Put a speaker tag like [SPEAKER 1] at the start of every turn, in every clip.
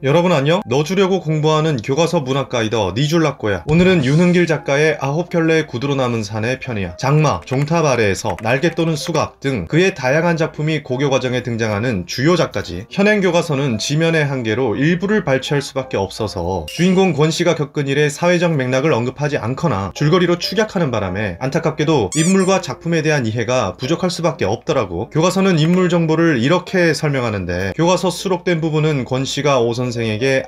[SPEAKER 1] 여러분 안녕? 너 주려고 공부하는 교과서 문학 가이더 니줄라꼬야. 오늘은 윤흥길 작가의 9켤레의 구두로 남은 산의 편이야. 장마, 종탑 아래에서 날개 또는 수갑 등 그의 다양한 작품이 고교 과정에 등장하는 주요 작가지. 현행 교과서는 지면의 한계로 일부를 발췌할 수밖에 없어서 주인공 권씨가 겪은 일의 사회적 맥락을 언급하지 않거나 줄거리로 축약하는 바람에 안타깝게도 인물과 작품에 대한 이해가 부족할 수밖에 없더라고. 교과서는 인물 정보를 이렇게 설명하는데, 교과서 수록된 부분은 권씨가 오 선생에게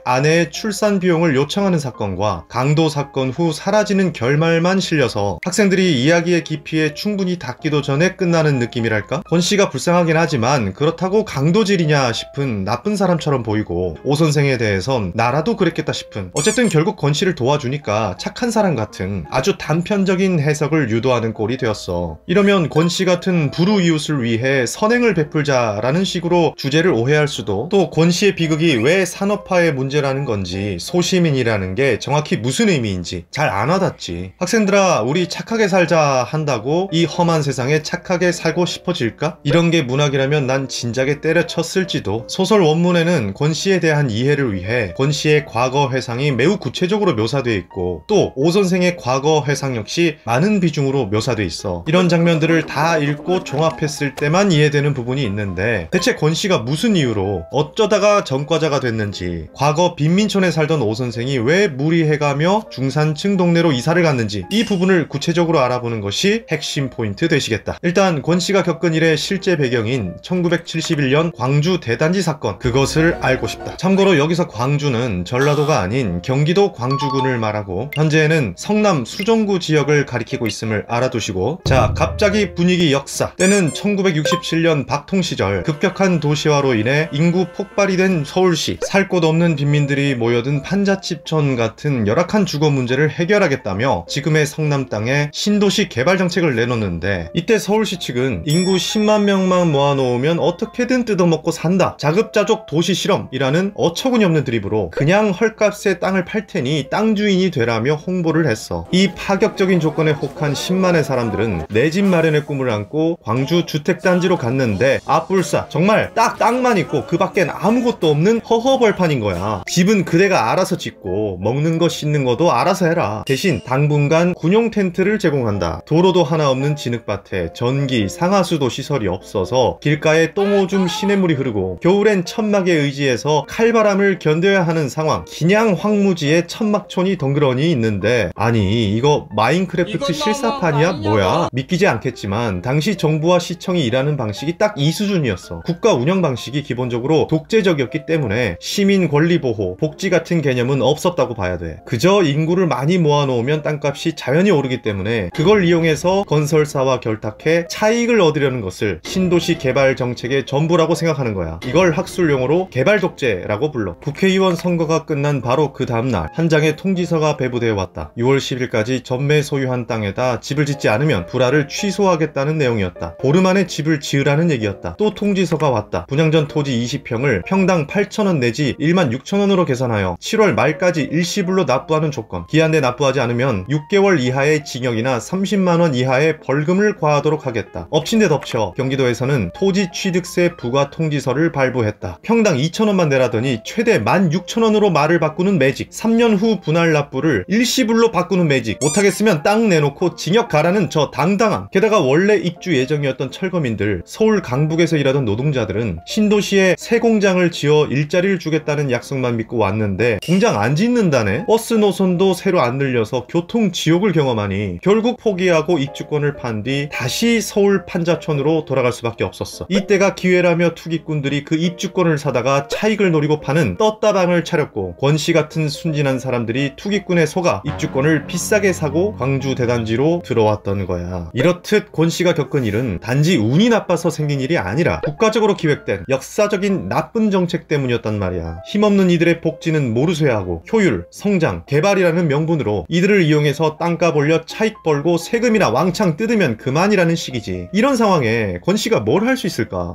[SPEAKER 1] 아내의 출산 비용을 요청하는 사건과 강도 사건 후 사라지는 결말만 실려서 학생들이 이야기의 깊이에 충분히 닿기도 전에 끝나는 느낌이랄까? 권씨가 불쌍하긴 하지만 그렇다고 강도질이냐 싶은 나쁜 사람처럼 보이고, 오 선생에 대해선 나라도 그랬겠다 싶은, 어쨌든 결국 권씨를 도와주니까 착한 사람 같은 아주 단편적인 해석을 유도하는 꼴이 되었어. 이러면 권씨 같은 불우이웃을 위해 선행을 베풀자라는 식으로 주제를 오해할 수도, 또 권씨의 비극이 왜 산업화의 문제라는 건지, 소시민이라는 게 정확히 무슨 의미인지 잘 안 와닿지. 학생들아, 우리 착하게 살자 한다고 이 험한 세상에 착하게 살고 싶어질까? 이런 게 문학이라면 난 진작에 때려쳤을지도. 소설 원문에는 권씨에 대한 이해를 위해 권씨의 과거 회상이 매우 구체적으로 묘사되어 있고, 또 오 선생의 과거 회상 역시 많은 비중으로 묘사되어 있어. 이런 장면들을 다 읽고 종합했을 때만 이해되는 부분이 있는데, 대체 권씨가 무슨 이유로 어쩌다가 전과자가 됐는지, 과거 빈민촌에 살던 오 선생이 왜 무리해가며 중산층 동네로 이사를 갔는지, 이 부분을 구체적으로 알아보는 것이 핵심 포인트 되시겠다. 일단 권씨가 겪은 일의 실제 배경인 1971년 광주 대단지 사건, 그것을 알고 싶다. 참고로 여기서 광주는 전라도가 아닌 경기도 광주군을 말하고, 현재는 성남 수정구 지역을 가리키고 있음을 알아두시고, 자, 갑자기 분위기 역사. 때는 1967년 박통 시절 급격한 도시화로 인해 인구 폭발이 된 서울시. 살 곳 없는 빈민들이 모여든 판자집촌 같은 열악한 주거 문제를 해결하겠다며 지금의 성남 땅에 신도시 개발 정책을 내놓는데, 이때 서울시 측은 인구 10만 명만 모아놓으면 어떻게든 뜯어먹고 산다, 자급자족 도시 실험이라는 어처구니 없는 드립으로 그냥 헐값에 땅을 팔 테니 땅 주인이 되라며 홍보를 했어. 이 파격적인 조건에 혹한 10만의 사람들은 내 집 마련의 꿈을 안고 광주 주택단지로 갔는데, 아뿔싸, 정말 딱 땅만 있고 그 밖엔 아무것도 없는 허허벌판인 거야. 집은 그대가 알아서 짓고 먹는 거 씻는 것도 알아서 해라. 대신 당분간 군용 텐트를 제공한다. 도로도 하나 없는 진흙밭에 전기, 상하수도 시설이 없어서 길가에 똥오줌 시냇물이 흐르고, 겨울엔 천막에 의지해서 칼바람을 견뎌야 하는 상황. 그냥 황무지에 천막촌이 덩그러니 있는데, 아니 이거 마인크래프트 실사판이야 뭐야? 믿기지 않겠지만 당시 정부와 시청이 일하는 방식이 딱 이 수준이었어. 국가 운영 방식이 기본적으로 독재적이었기 때문에 시민 권리 보호, 복지 같은 개념은 없었다고 봐야 돼. 그저 인구를 많이 모아놓으면 땅값이 자연히 오르기 때문에 그걸 이용해서 건설사와 결탁해 차익을 얻으려는 것을 신도시 개발 정책의 전부라고 생각하는 거야. 이걸 학술용어로 개발 독재라고 불러. 국회의원 선거가 끝난 바로 그 다음날 한 장의 통지서가 배부되어 왔다. 6월 10일까지 전매 소유한 땅에다 집을 짓지 않으면 불화를 취소하겠다는 내용이었다. 보름 안에 집을 지으라는 얘기였다. 또 통지서가 왔다. 분양전 토지 20평을 평당 8,000원 내지 16,000원으로 계산하여 7월 말까지 일시불로 납부하는 조건, 기한 내 납부하지 않으면 6개월 이하의 징역이나 30만원 이하의 벌금을 과하도록 하겠다. 엎친 데 덮쳐 경기도에서는 토지 취득세 부과 통지서를 발부했다. 평당 2,000원만 내라더니 최대 16,000원으로 말을 바꾸는 매직, 3년 후 분할 납부를 일시불로 바꾸는 매직, 못하겠으면 땅 내놓고 징역 가라는 저 당당함. 게다가 원래 입주 예정이었던 철거민들, 서울 강북에서 일하던 노동자들은 신도시에 새 공장을 지어 일자리를 주겠다는 약속만 믿고 왔는데 공장 안 짓는다네. 버스 노선도 새로 안 늘려서 교통 지옥을 경험하니 결국 포기하고 입주권을 판 뒤 다시 서울 판자촌으로 돌아갈 수밖에 없었어. 이때가 기회라며 투기꾼들이 그 입주권을 사다가 차익을 노리고 파는 떴다방을 차렸고, 권씨 같은 순진한 사람들이 투기꾼에 속아 입주권을 비싸게 사고 광주 대단지로 들어왔던 거야. 이렇듯 권씨가 겪은 일은 단지 운이 나빠서 생긴 일이 아니라 국가적으로 기획된 역사적인 나쁜 정책 때문이었단 말이야. 힘없는 이들의 복지는 모르쇠야 하고, 효율, 성장, 개발이라는 명분으로 이들을 이용해서 땅값 올려 차익 벌고 세금이나 왕창 뜯으면 그만이라는 식이지. 이런 상황에 권씨가 뭘 할 수 있을까?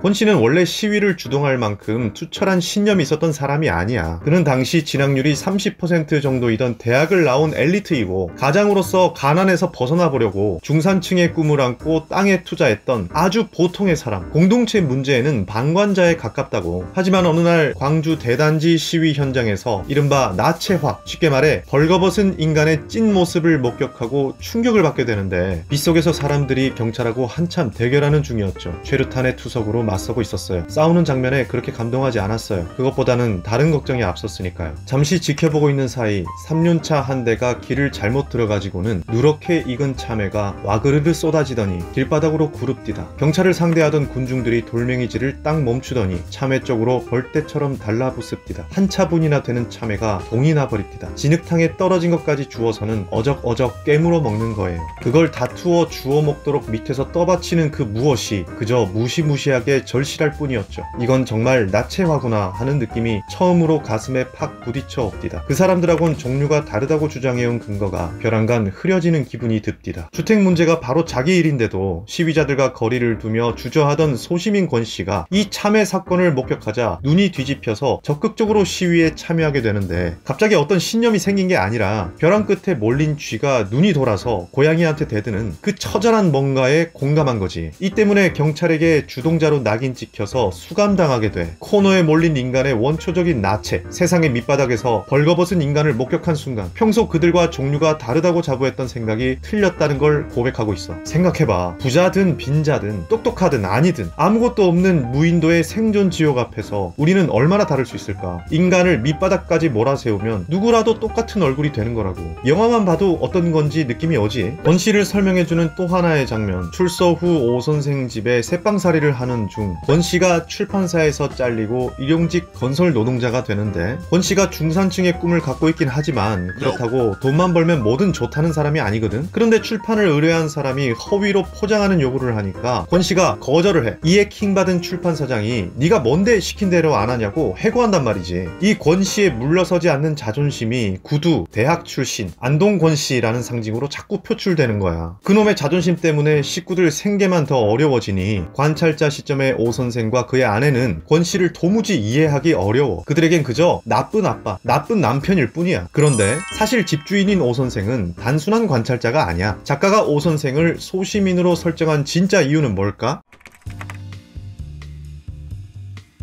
[SPEAKER 1] 권 씨는 원래 시위를 주동할 만큼 투철한 신념이 있었던 사람이 아니야. 그는 당시 진학률이 30% 정도이던 대학을 나온 엘리트이고 가장으로서 가난에서 벗어나 보려고 중산층의 꿈을 안고 땅에 투자했던 아주 보통의 사람. 공동체 문제에는 방관자에 가깝다고. 하지만 어느 날 광주 대단지 시위 현장에서 이른바 나체화, 쉽게 말해 벌거벗은 인간의 찐 모습을 목격하고 충격을 받게 되는데 빗속에서 사람들이 경찰하고 한참 대결하는 중이었죠. 최루탄의 투석으로 맞서고 있었어요. 싸우는 장면에 그렇게 감동하지 않았어요. 그것보다는 다른 걱정이 앞섰으니까요. 잠시 지켜보고 있는 사이 3륜차 한 대가 길을 잘못 들어가지고는 누렇게 익은 참외가 와그르르 쏟아지더니 길바닥으로 구릅디다. 경찰을 상대하던 군중들이 돌멩이질을 딱 멈추더니 참외 쪽으로 벌떼처럼 달라붙습디다. 한 차분이나 되는 참외가 동이 나버립디다. 진흙탕에 떨어진 것까지 주워서는 어적어적 깨물어 먹는 거예요. 그걸 다투어 주워 먹도록 밑에서 떠받치는 그 무엇이 그저 무시무시하게 절실할 뿐이었죠. 이건 정말 나체화구나 하는 느낌이 처음으로 가슴에 팍 부딪혀 옵디다. 그 사람들하고는 종류가 다르다고 주장해온 근거가 벼랑간 흐려지는 기분이 듭디다. 주택 문제가 바로 자기 일인데도 시위자들과 거리를 두며 주저하던 소시민 권 씨가 이 참회 사건을 목격하자 눈이 뒤집혀서 적극적으로 시위에 참여하게 되는데 갑자기 어떤 신념이 생긴 게 아니라 벼랑 끝에 몰린 쥐가 눈이 돌아서 고양이한테 대드는 그 처절한 뭔가에 공감한 거지. 이 때문에 경찰에게 주동자로 낙인 찍혀서 수감당하게 돼. 코너에 몰린 인간의 원초적인 나체, 세상의 밑바닥에서 벌거벗은 인간을 목격한 순간 평소 그들과 종류가 다르다고 자부했던 생각이 틀렸다는 걸 고백하고 있어. 생각해봐. 부자든 빈자든 똑똑하든 아니든 아무것도 없는 무인도의 생존 지옥 앞에서 우리는 얼마나 다를 수 있을까. 인간을 밑바닥까지 몰아세우면 누구라도 똑같은 얼굴이 되는 거라고. 영화만 봐도 어떤 건지 느낌이 오지. 권 씨를 설명해주는 또 하나의 장면. 출소 후 오 선생 집에 새빵살이를 하는 중 권 씨가 출판사에서 잘리고 일용직 건설 노동자가 되는데 권 씨가 중산층의 꿈을 갖고 있긴 하지만 그렇다고 돈만 벌면 뭐든 좋다는 사람이 아니거든. 그런데 출판을 의뢰한 사람이 허위로 포장하는 요구를 하니까 권 씨가 거절을 해. 이에 킹받은 출판사장이 네가 뭔데 시킨 대로 안 하냐고 해고한단 말이지. 이 권 씨에 물러서지 않는 자존심이 구두, 대학 출신, 안동 권 씨라는 상징으로 자꾸 표출되는 거야. 그놈의 자존심 때문에 식구들 생계만 더 어려워지니 관찰자 시점의 오 선생과 그의 아내는 권 씨를 도무지 이해하기 어려워. 그들에겐 그저 나쁜 아빠, 나쁜 남편일 뿐이야. 그런데 사실 집주인인 오 선생은 단순한 관찰자가 아니야. 작가가 오 선생을 소시민으로 설정한 진짜 이유는 뭘까?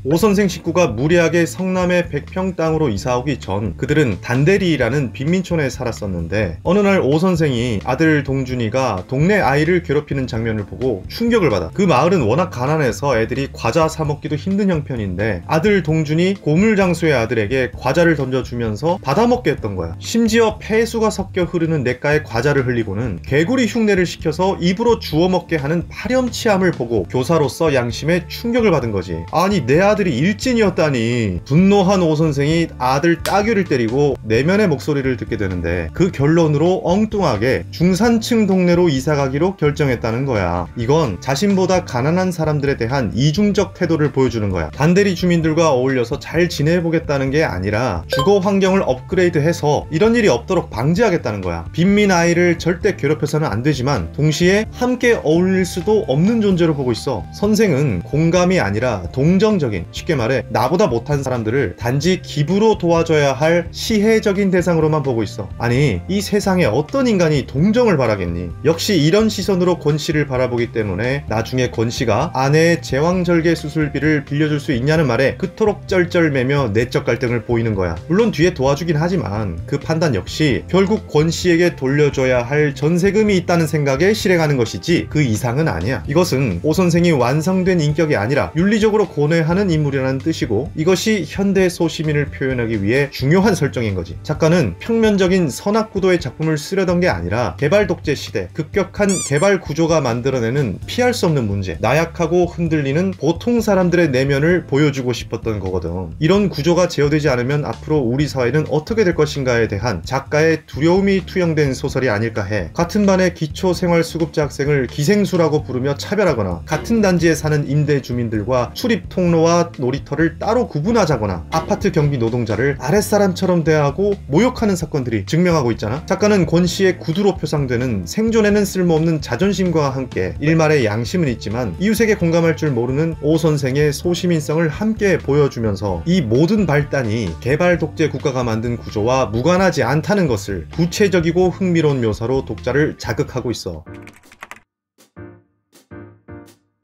[SPEAKER 1] 오 선생 식구가 무리하게 성남의 100평 땅으로 이사오기 전 그들은 단대리라는 빈민촌에 살았었는데 어느 날 오 선생이 아들 동준이가 동네 아이를 괴롭히는 장면을 보고 충격을 받아. 그 마을은 워낙 가난해서 애들이 과자 사 먹기도 힘든 형편인데 아들 동준이 고물장수의 아들에게 과자를 던져주면서 받아먹게 했던 거야. 심지어 폐수가 섞여 흐르는 냇가에 과자를 흘리고는 개구리 흉내를 시켜서 입으로 주워 먹게 하는 파렴치함을 보고 교사로서 양심에 충격을 받은 거지. 아니 내 아들이 일진이었다니. 분노한 오 선생이 아들 따귀를 때리고 내면의 목소리를 듣게 되는데 그 결론으로 엉뚱하게 중산층 동네로 이사가기로 결정했다는 거야. 이건 자신보다 가난한 사람들에 대한 이중적 태도를 보여주는 거야. 단대리 주민들과 어울려서 잘 지내보겠다는 게 아니라 주거 환경을 업그레이드해서 이런 일이 없도록 방지하겠다는 거야. 빈민 아이를 절대 괴롭혀서는 안 되지만 동시에 함께 어울릴 수도 없는 존재로 보고 있어. 선생은 공감이 아니라 동정적인, 쉽게 말해 나보다 못한 사람들을 단지 기부로 도와줘야 할 시혜적인 대상으로만 보고 있어. 아니 이 세상에 어떤 인간이 동정을 바라겠니. 역시 이런 시선으로 권 씨를 바라보기 때문에 나중에 권 씨가 아내의 제왕절개 수술비를 빌려줄 수 있냐는 말에 그토록 쩔쩔매며 내적 갈등을 보이는 거야. 물론 뒤에 도와주긴 하지만 그 판단 역시 결국 권 씨에게 돌려줘야 할 전세금이 있다는 생각에 실행하는 것이지 그 이상은 아니야. 이것은 오 선생이 완성된 인격이 아니라 윤리적으로 고뇌하는 인물이라는 뜻이고 이것이 현대 소시민을 표현하기 위해 중요한 설정인 거지. 작가는 평면적인 선악구도의 작품을 쓰려던 게 아니라 개발 독재 시대, 급격한 개발 구조가 만들어내는 피할 수 없는 문제, 나약하고 흔들리는 보통 사람들의 내면을 보여주고 싶었던 거거든. 이런 구조가 제어되지 않으면 앞으로 우리 사회는 어떻게 될 것인가에 대한 작가의 두려움이 투영된 소설이 아닐까 해. 같은 반의 기초생활수급자 학생을 기생수라고 부르며 차별하거나 같은 단지에 사는 임대 주민들과 출입 통로와 농사 놀이터를 따로 구분하자거나 아파트 경비 노동자를 아랫사람처럼 대하고 모욕하는 사건들이 증명하고 있잖아. 작가는 권 씨의 구두로 표상되는 생존에는 쓸모없는 자존심과 함께 일말의 양심은 있지만 이웃에게 공감할 줄 모르는 오 선생의 소시민성을 함께 보여주면서 이 모든 발단이 개발 독재 국가가 만든 구조와 무관하지 않다는 것을 구체적이고 흥미로운 묘사로 독자를 자극하고 있어.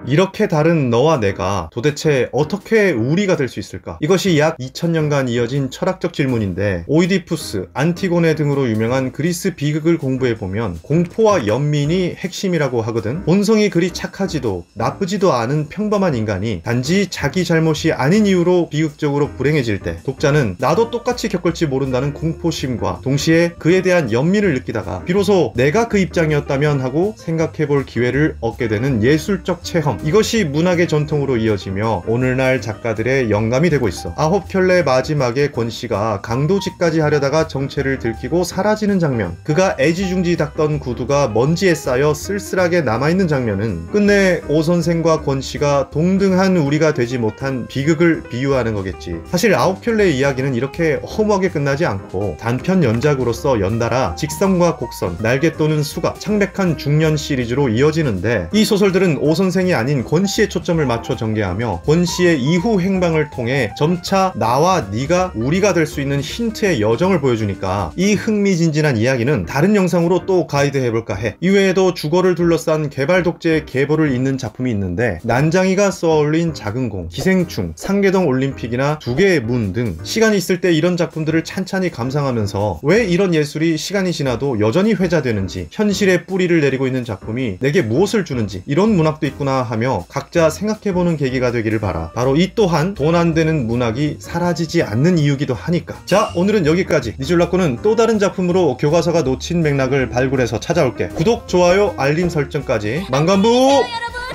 [SPEAKER 1] 이렇게 다른 너와 내가 도대체 어떻게 우리가 될 수 있을까? 이것이 약 2000년간 이어진 철학적 질문인데, 오이디푸스, 안티고네 등으로 유명한 그리스 비극을 공부해보면 공포와 연민이 핵심이라고 하거든. 본성이 그리 착하지도 나쁘지도 않은 평범한 인간이 단지 자기 잘못이 아닌 이유로 비극적으로 불행해질 때 독자는 나도 똑같이 겪을지 모른다는 공포심과 동시에 그에 대한 연민을 느끼다가 비로소 내가 그 입장이었다면 하고 생각해볼 기회를 얻게 되는 예술적 체험, 이것이 문학의 전통으로 이어지며 오늘날 작가들의 영감이 되고 있어. 아홉 켤레 마지막에 권 씨가 강도짓까지 하려다가 정체를 들키고 사라지는 장면, 그가 애지중지 닦던 구두가 먼지에 쌓여 쓸쓸하게 남아있는 장면은 끝내 오 선생과 권 씨가 동등한 우리가 되지 못한 비극을 비유하는 거겠지. 사실 아홉 켤레의 이야기는 이렇게 허무하게 끝나지 않고 단편 연작으로서 연달아 직선과 곡선, 날개 또는 수갑, 창백한 중년 시리즈로 이어지는데, 이 소설들은 오 선생이 아닌 권 씨의 초점을 맞춰 전개하며 권 씨의 이후 행방을 통해 점차 나와 네가 우리가 될 수 있는 힌트의 여정을 보여주니까 이 흥미진진한 이야기는 다른 영상으로 또 가이드해볼까 해. 이외에도 주거를 둘러싼 개발 독재의 계보를 잇는 작품이 있는데, 난장이가 쏘아올린 작은 공, 기생충, 상계동 올림픽이나 두 개의 문 등 시간이 있을 때 이런 작품들을 찬찬히 감상하면서 왜 이런 예술이 시간이 지나도 여전히 회자되는지, 현실의 뿌리를 내리고 있는 작품이 내게 무엇을 주는지, 이런 문학도 있구나 하며 각자 생각해보는 계기가 되기를 바라. 바로 이 또한 돈 안 되는 문학이 사라지지 않는 이유기도 하니까. 자, 오늘은 여기까지. 니줄라코는 또 다른 작품으로 교과서가 놓친 맥락을 발굴해서 찾아올게. 구독, 좋아요, 알림 설정까지. 만관부!
[SPEAKER 2] 여러분!